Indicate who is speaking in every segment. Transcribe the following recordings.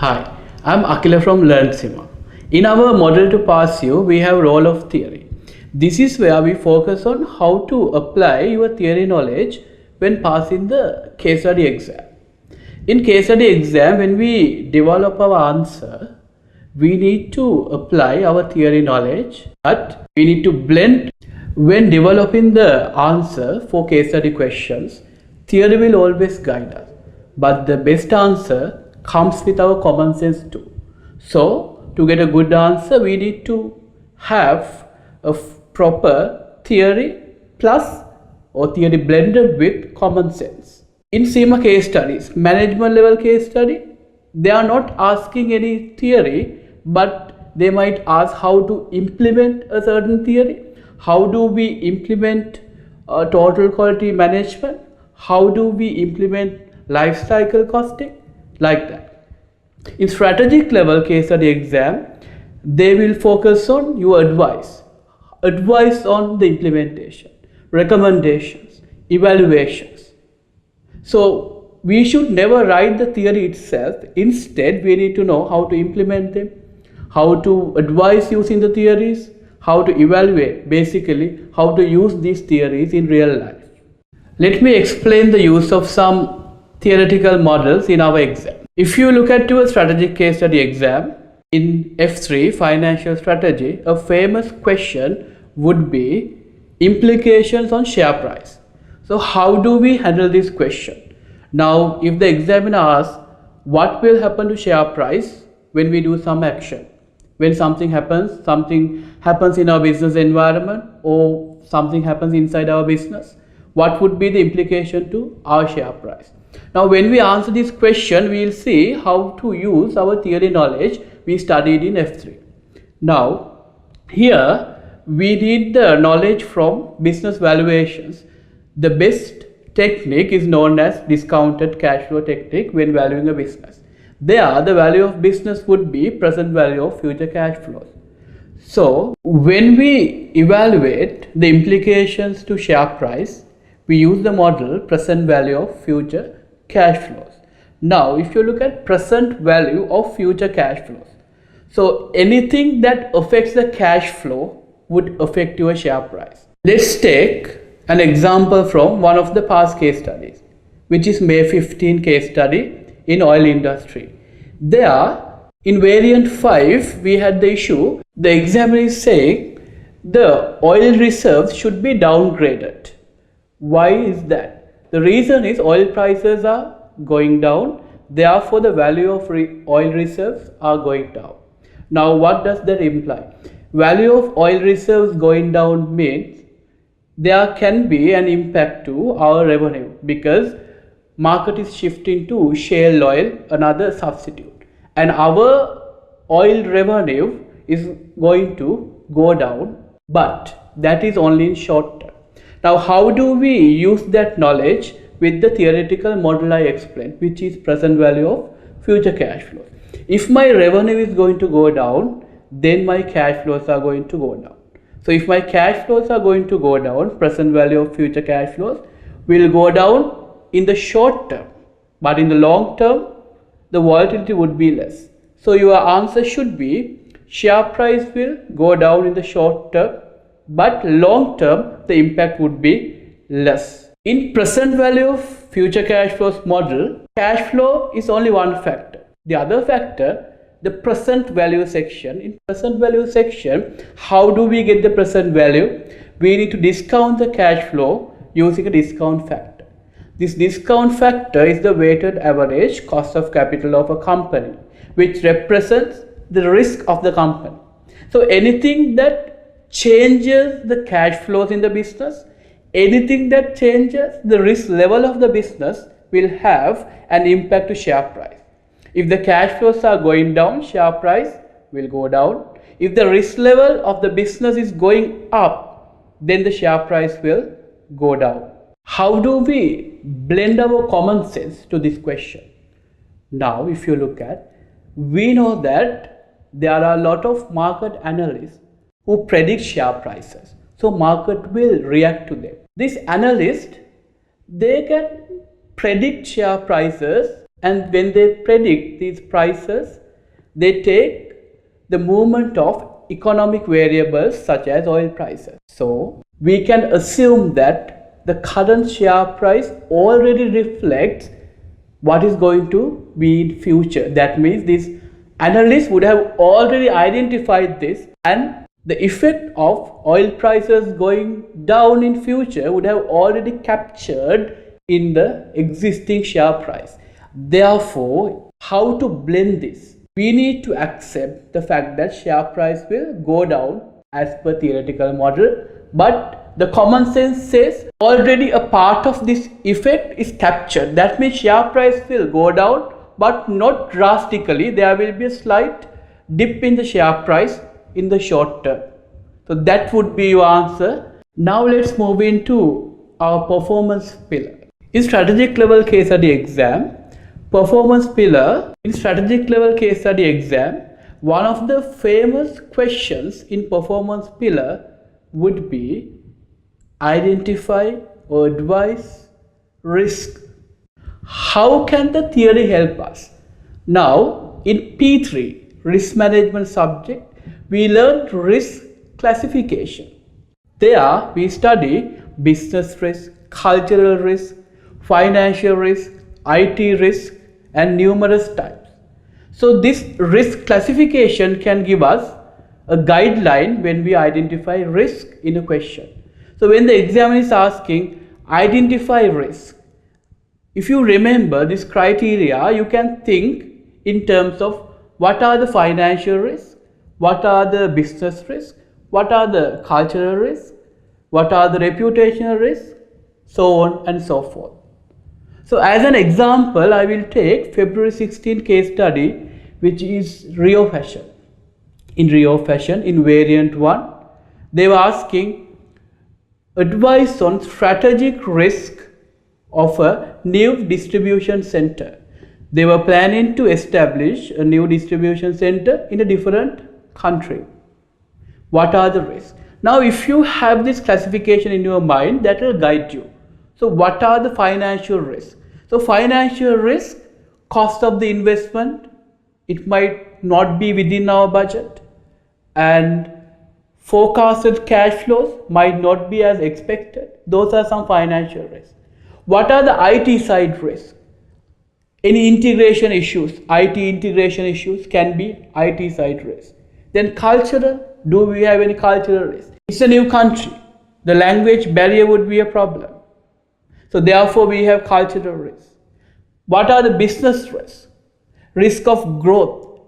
Speaker 1: Hi, I'm Akila from LearnSima. In our model to pass you, we have role of theory. This is where we focus on how to apply your theory knowledge when passing the case study exam. In case study exam, when we develop our answer, we need to apply our theory knowledge, but we need to blend. When developing the answer for case study questions, theory will always guide us, but the best answer comes with our common sense too. So, to get a good answer, we need to have a proper theory plus or theory blended with common sense. In SEMA case studies, management level case study, they are not asking any theory, but they might ask how to implement a certain theory. How do we implement total quality management? How do we implement life cycle costing? Like that. In strategic level case study exam, they will focus on your advice on the implementation, recommendations, evaluations. So we should never write the theory itself. Instead, we need to know how to implement them, how to advise using the theories, how to evaluate, basically how to use these theories in real life. Let me explain the use of some theoretical models in our exam. If you look at your strategic case study exam, in F3 financial strategy, a famous question would be implications on share price. So how do we handle this question? Now, if the examiner asks what will happen to share price when we do some action, when something happens in our business environment or something happens inside our business, what would be the implication to our share price? Now, when we answer this question, we will see how to use our theory knowledge we studied in F3. Now, here we need the knowledge from business valuations. The best technique is known as discounted cash flow technique when valuing a business. There, the value of business would be present value of future cash flows. So, when we evaluate the implications to share price, we use the model present value of future cash flows. Now, if you look at present value of future cash flows, so anything that affects the cash flow would affect your share price. Let's take an example from one of the past case studies, which is May 15 case study in oil industry. There, in variant 5, we had the issue. The examiner is saying the oil reserves should be downgraded. Why is that? The reason is oil prices are going down, therefore the value of oil reserves are going down. Now, what does that imply? Value of oil reserves going down means there can be an impact to our revenue because market is shifting to shale oil, another substitute, and our oil revenue is going to go down, but that is only in short term. Now, how do we use that knowledge with the theoretical model I explained, which is present value of future cash flows? If my revenue is going to go down, then my cash flows are going to go down. So if my cash flows are going to go down, present value of future cash flows will go down in the short term, but in the long term, the volatility would be less. So your answer should be share price will go down in the short term, but long term, the impact would be less. In present value of future cash flows model, cash flow is only one factor. The other factor, the present value section. In present value section, how do we get the present value? We need to discount the cash flow using a discount factor. This discount factor is the weighted average cost of capital of a company, which represents the risk of the company. So anything that changes the cash flows in the business, anything that changes the risk level of the business will have an impact to share price. If the cash flows are going down, share price will go down. If the risk level of the business is going up, then the share price will go down. How do we blend our common sense to this question? Now, if you look at, we know that there are a lot of market analysts who predict share prices. So market will react to them. These analysts, they can predict share prices And when they predict these prices, they take the movement of economic variables such as oil prices. So we can assume that the current share price already reflects what is going to be in future. That means these analysts would have already identified this, and the effect of oil prices going down in future would have already captured in the existing share price. Therefore, how to blend this? We need to accept the fact that share price will go down as per theoretical model, but the common sense says already a part of this effect is captured. That means share price will go down, but not drastically. There will be a slight dip in the share price in the short term. So that would be your answer. Now let's move into our performance pillar. In strategic level case study exam, performance pillar, in strategic level case study exam, one of the famous questions in performance pillar would be identify or advise risk. How can the theory help us? Now, in P3, risk management subject, we learned risk classification. There, we study business risk, cultural risk, financial risk, IT risk, and numerous types. So this risk classification can give us a guideline when we identify risk in a question. So when the examiner is asking identify risk, if you remember this criteria, you can think in terms of what are the financial risks, what are the business risks, what are the cultural risks, what are the reputational risks, so on and so forth. So as an example, I will take February 16 case study, which is Rio Fashion. In Rio Fashion, in variant 1, they were asking advice on strategic risk of a new distribution center. They were planning to establish a new distribution center in a different country. What are the risks? Now, if you have this classification in your mind, that will guide you. So, what are the financial risks? So, financial risk, cost of the investment, it might not be within our budget, and forecasted cash flows might not be as expected. Those are some financial risks. What are the IT side risks? Any integration issues, IT integration issues can be IT side risks. Then cultural, do we have any cultural risk? It's a new country. The language barrier would be a problem. So therefore we have cultural risks. What are the business risks? Risk of growth.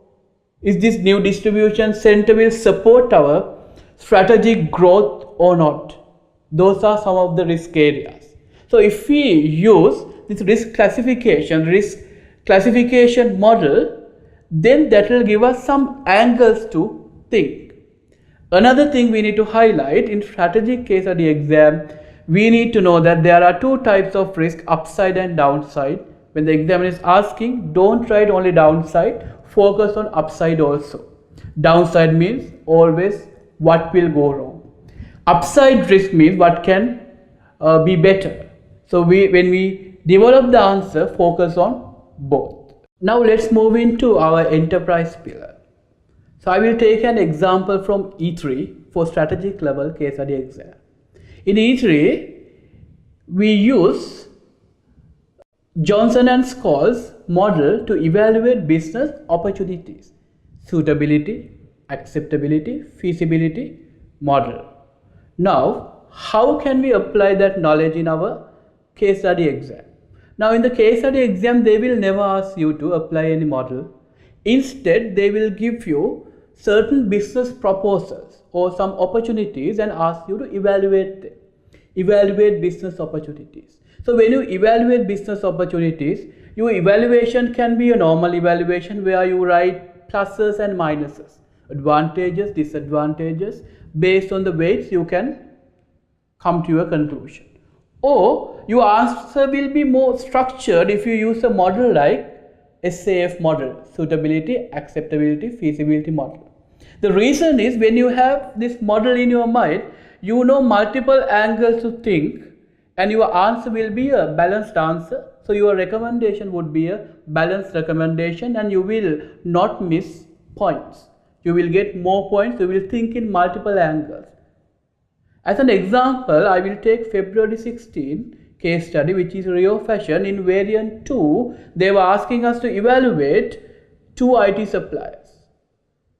Speaker 1: Is this new distribution center will support our strategic growth or not? Those are some of the risk areas. So if we use this risk classification model, then that will give us some angles to think. Another thing we need to highlight in strategic case study exam, we need to know that there are two types of risk, upside and downside. When the examiner is asking, don't write only downside, focus on upside also. Downside means always what will go wrong. Upside risk means what can be better. So when we develop the answer, focus on both. Now let's move into our enterprise pillar. So I will take an example from E3 for strategic level case study exam. In E3, we use Johnson and Scholes model to evaluate business opportunities, suitability, acceptability, feasibility model. Now, how can we apply that knowledge in our case study exam? Now, in the case study exam, they will never ask you to apply any model. Instead, they will give you certain business proposals or some opportunities and ask you to evaluate them. Evaluate business opportunities. So when you evaluate business opportunities, your evaluation can be a normal evaluation where you write pluses and minuses, advantages, disadvantages. Based on the weights, you can come to your conclusion. Or your answer will be more structured if you use a model like SAF model, suitability, acceptability, feasibility model. The reason is when you have this model in your mind, you know multiple angles to think, and your answer will be a balanced answer So your recommendation would be a balanced recommendation, and you will not miss points. You will get more points. You will think in multiple angles. As an example, I will take February 16 case study, which is Rio Fashion. In variant 2, they were asking us to evaluate 2 IT suppliers.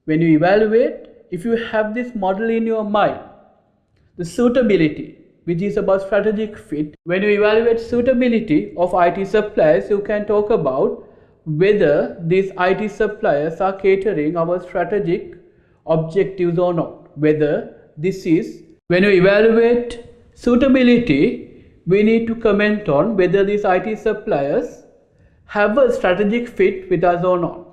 Speaker 1: When you evaluate, if you have this model in your mind, the suitability, which is about strategic fit. When you evaluate suitability of IT suppliers, you can talk about whether these IT suppliers are catering our strategic objectives or not. Whether this is, when you evaluate suitability, we need to comment on whether these IT suppliers have a strategic fit with us or not.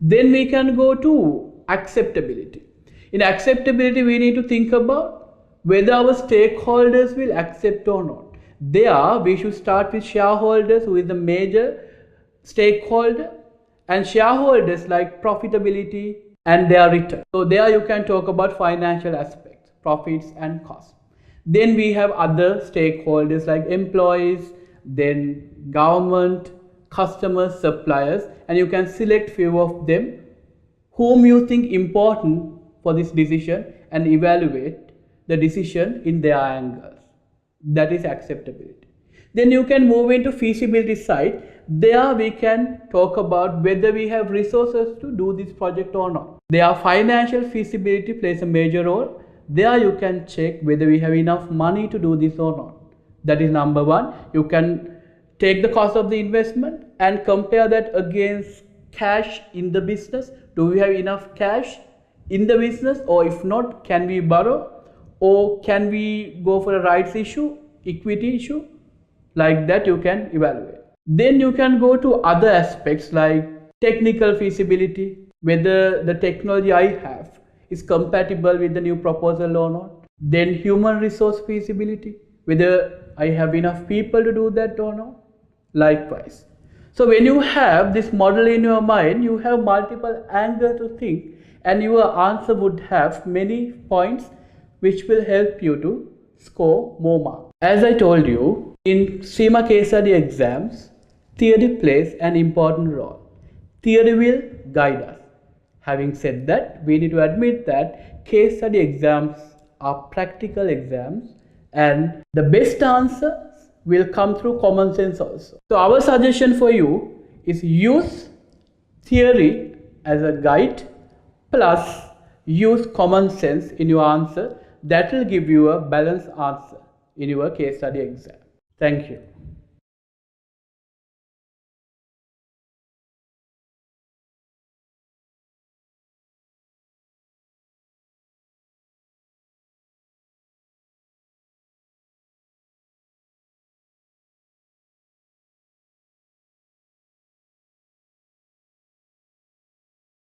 Speaker 1: Then we can go to acceptability. In acceptability, we need to think about whether our stakeholders will accept or not. There, we should start with shareholders, who is the major stakeholder, and shareholders like profitability and their return. So there you can talk about financial aspects, profits and costs. Then we have other stakeholders like employees, then government, customers, suppliers, and you can select few of them whom you think important for this decision and evaluate the decision in their angles. That is acceptability. Then you can move into feasibility side. There we can talk about whether we have resources to do this project or not. There financial feasibility plays a major role. There you can check whether we have enough money to do this or not. That is number one. You can take the cost of the investment and compare that against cash in the business. Do we have enough cash in the business, or if not, can we borrow, or can we go for a rights issue, equity issue? Like that you can evaluate. Then you can go to other aspects like technical feasibility, whether the technology I have is compatible with the new proposal or not. Then human resource feasibility, whether I have enough people to do that or not. Likewise. So when you have this model in your mind, you have multiple angles to think, and your answer would have many points which will help you to score more marks. As I told you, in CIMA case study exams, theory plays an important role. Theory will guide us. Having said that, we need to admit that case study exams are practical exams, and the best answers will come through common sense also. So our suggestion for you is use theory as a guide plus use common sense in your answer. That will give you a balanced answer in your case study exam. Thank you.